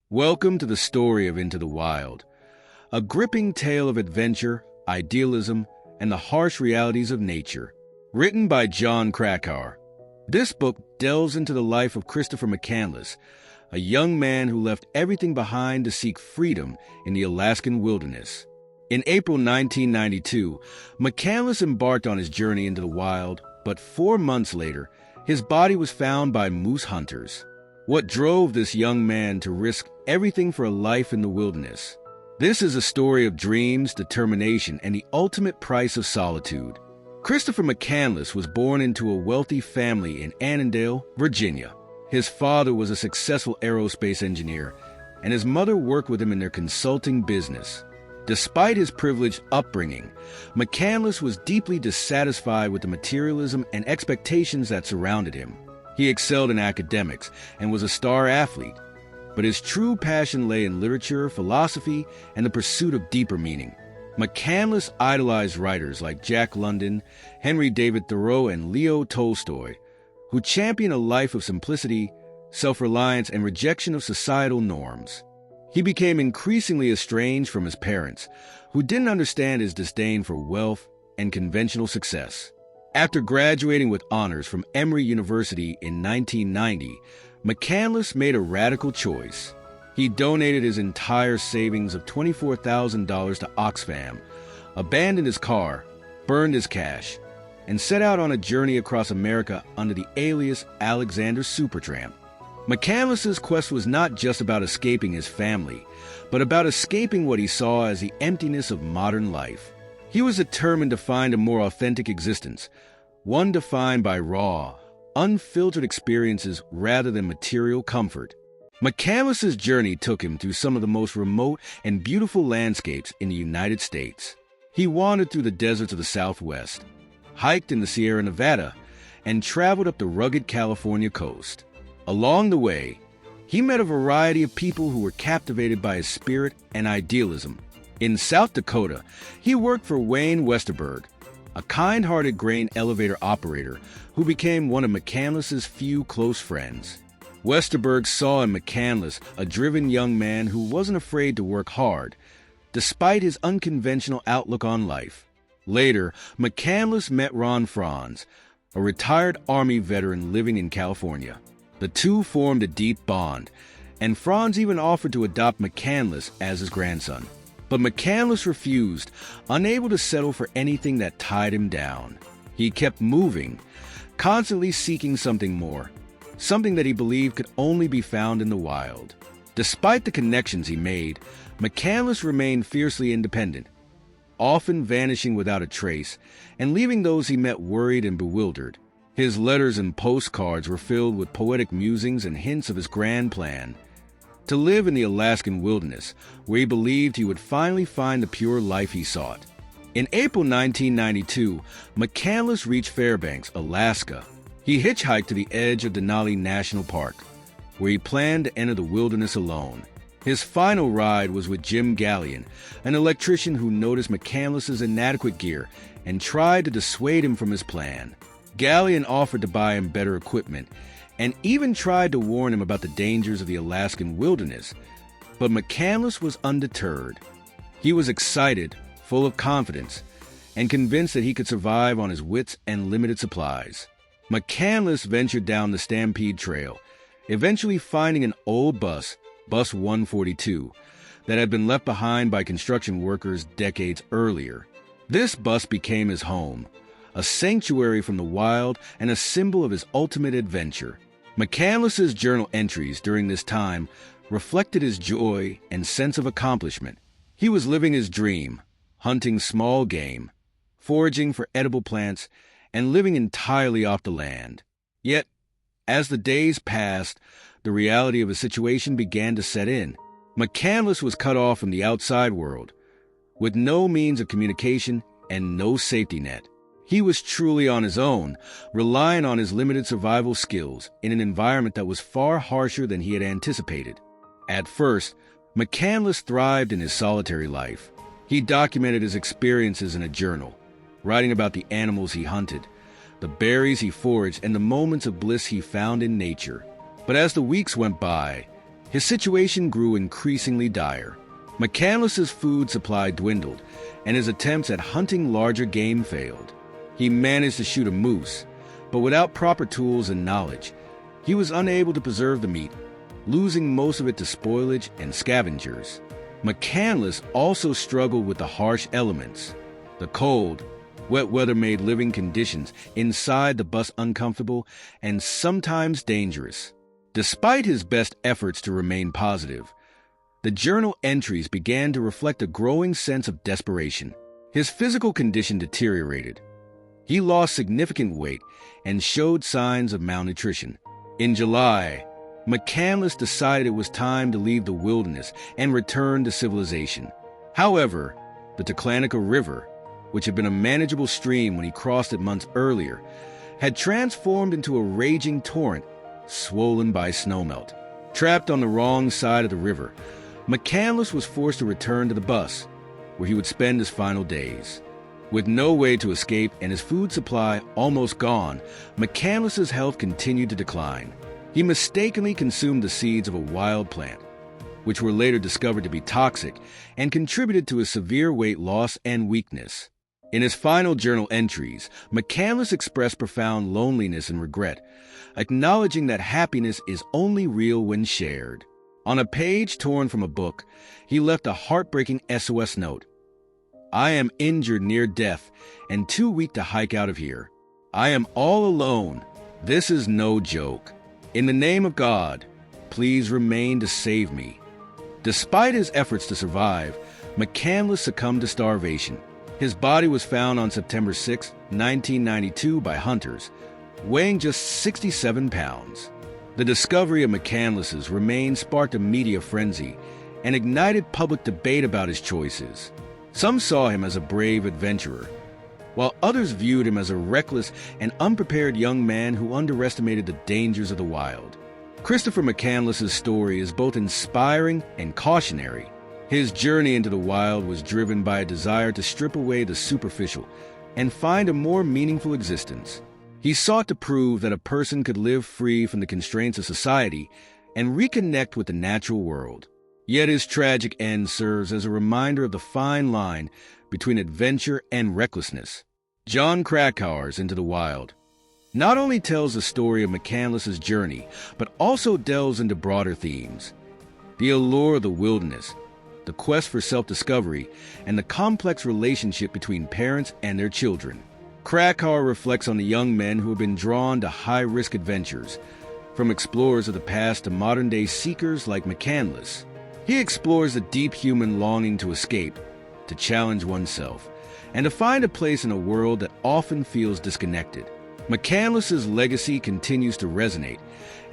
Welcome to the story of Into the Wild, a gripping tale of adventure, idealism, and the harsh realities of nature. Written by Jon Krakauer, this book delves into the life of Christopher McCandless, a young man who left everything behind to seek freedom in the Alaskan wilderness. In April 1992, McCandless embarked on his journey into the wild, but 4 months later, his body was found by moose hunters. What drove this young man to risk everything for a life in the wilderness? This is a story of dreams, determination, and the ultimate price of solitude. Christopher McCandless was born into a wealthy family in Annandale, Virginia. His father was a successful aerospace engineer, and his mother worked with him in their consulting business. Despite his privileged upbringing, McCandless was deeply dissatisfied with the materialism and expectations that surrounded him. He excelled in academics and was a star athlete, but his true passion lay in literature, philosophy, and the pursuit of deeper meaning. McCandless idolized writers like Jack London, Henry David Thoreau, and Leo Tolstoy, who championed a life of simplicity, self-reliance, and rejection of societal norms. He became increasingly estranged from his parents, who didn't understand his disdain for wealth and conventional success. After graduating with honors from Emory University in 1990, McCandless made a radical choice. He donated his entire savings of $24,000 to Oxfam, abandoned his car, burned his cash, and set out on a journey across America under the alias Alexander Supertramp. McCandless's quest was not just about escaping his family, but about escaping what he saw as the emptiness of modern life. He was determined to find a more authentic existence, one defined by raw, unfiltered experiences rather than material comfort. McCandless's journey took him through some of the most remote and beautiful landscapes in the United States. He wandered through the deserts of the Southwest, hiked in the Sierra Nevada, and traveled up the rugged California coast. Along the way, he met a variety of people who were captivated by his spirit and idealism. In South Dakota, he worked for Wayne Westerberg, a kind-hearted grain elevator operator who became one of McCandless's few close friends. Westerberg saw in McCandless a driven young man who wasn't afraid to work hard, despite his unconventional outlook on life. Later, McCandless met Ron Franz, a retired Army veteran living in California. The two formed a deep bond, and Franz even offered to adopt McCandless as his grandson. But McCandless refused, unable to settle for anything that tied him down. He kept moving, constantly seeking something more, something that he believed could only be found in the wild. Despite the connections he made, McCandless remained fiercely independent, often vanishing without a trace and leaving those he met worried and bewildered. His letters and postcards were filled with poetic musings and hints of his grand plan: to live in the Alaskan wilderness, where he believed he would finally find the pure life he sought. In April 1992, McCandless reached Fairbanks, Alaska. He hitchhiked to the edge of Denali National Park, where he planned to enter the wilderness alone. His final ride was with Jim Gallion, an electrician who noticed McCandless's inadequate gear and tried to dissuade him from his plan. Gallion offered to buy him better equipment, and even tried to warn him about the dangers of the Alaskan wilderness. But McCandless was undeterred. He was excited, full of confidence, and convinced that he could survive on his wits and limited supplies. McCandless ventured down the Stampede Trail, eventually finding an old bus, Bus 142, that had been left behind by construction workers decades earlier. This bus became his home, a sanctuary from the wild and a symbol of his ultimate adventure. McCandless's journal entries during this time reflected his joy and sense of accomplishment. He was living his dream, hunting small game, foraging for edible plants, and living entirely off the land. Yet, as the days passed, the reality of his situation began to set in. McCandless was cut off from the outside world, with no means of communication and no safety net. He was truly on his own, relying on his limited survival skills in an environment that was far harsher than he had anticipated. At first, McCandless thrived in his solitary life. He documented his experiences in a journal, writing about the animals he hunted, the berries he foraged, and the moments of bliss he found in nature. But as the weeks went by, His situation grew increasingly dire. McCandless's food supply dwindled, and his attempts at hunting larger game failed. He managed to shoot a moose, but without proper tools and knowledge, he was unable to preserve the meat, losing most of it to spoilage and scavengers. McCandless also struggled with the harsh elements. The cold, wet weather made living conditions inside the bus uncomfortable and sometimes dangerous. Despite his best efforts to remain positive, the journal entries began to reflect a growing sense of desperation. His physical condition deteriorated. He lost significant weight and showed signs of malnutrition. In July, McCandless decided it was time to leave the wilderness and return to civilization. However, the Teclanica River, which had been a manageable stream when he crossed it months earlier, had transformed into a raging torrent, swollen by snowmelt. Trapped on the wrong side of the river, McCandless was forced to return to the bus, where he would spend his final days. With no way to escape and his food supply almost gone, McCandless's health continued to decline. He mistakenly consumed the seeds of a wild plant, which were later discovered to be toxic and contributed to his severe weight loss and weakness. In his final journal entries, McCandless expressed profound loneliness and regret, acknowledging that happiness is only real when shared. On a page torn from a book, he left a heartbreaking SOS note. "I am injured near death and too weak to hike out of here. I am all alone. This is no joke. In the name of God, please remain to save me." Despite his efforts to survive, McCandless succumbed to starvation. His body was found on September 6, 1992 by hunters, weighing just 67 pounds. The discovery of McCandless's remains sparked a media frenzy and ignited public debate about his choices. Some saw him as a brave adventurer, while others viewed him as a reckless and unprepared young man who underestimated the dangers of the wild. Christopher McCandless's story is both inspiring and cautionary. His journey into the wild was driven by a desire to strip away the superficial and find a more meaningful existence. He sought to prove that a person could live free from the constraints of society and reconnect with the natural world. Yet his tragic end serves as a reminder of the fine line between adventure and recklessness. Jon Krakauer's Into the Wild not only tells the story of McCandless's journey, but also delves into broader themes: the allure of the wilderness, the quest for self-discovery, and the complex relationship between parents and their children. Krakauer reflects on the young men who have been drawn to high-risk adventures, from explorers of the past to modern-day seekers like McCandless. He explores the deep human longing to escape, to challenge oneself, and to find a place in a world that often feels disconnected. McCandless's legacy continues to resonate,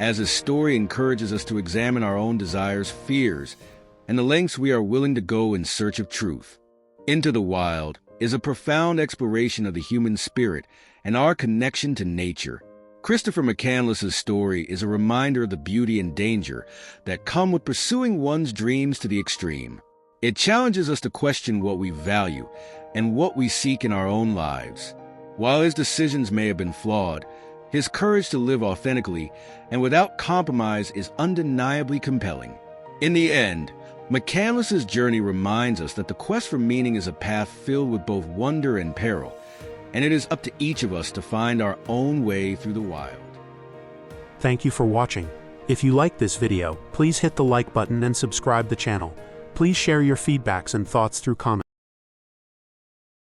as his story encourages us to examine our own desires, fears, and the lengths we are willing to go in search of truth. Into the Wild is a profound exploration of the human spirit and our connection to nature. Christopher McCandless's story is a reminder of the beauty and danger that come with pursuing one's dreams to the extreme. It challenges us to question what we value and what we seek in our own lives. While his decisions may have been flawed, his courage to live authentically and without compromise is undeniably compelling. In the end, McCandless's journey reminds us that the quest for meaning is a path filled with both wonder and peril, and it is up to each of us to find our own way through the wild. Thank you for watching. If you liked this video, please hit the like button and subscribe the channel. Please share your feedbacks and thoughts through comments.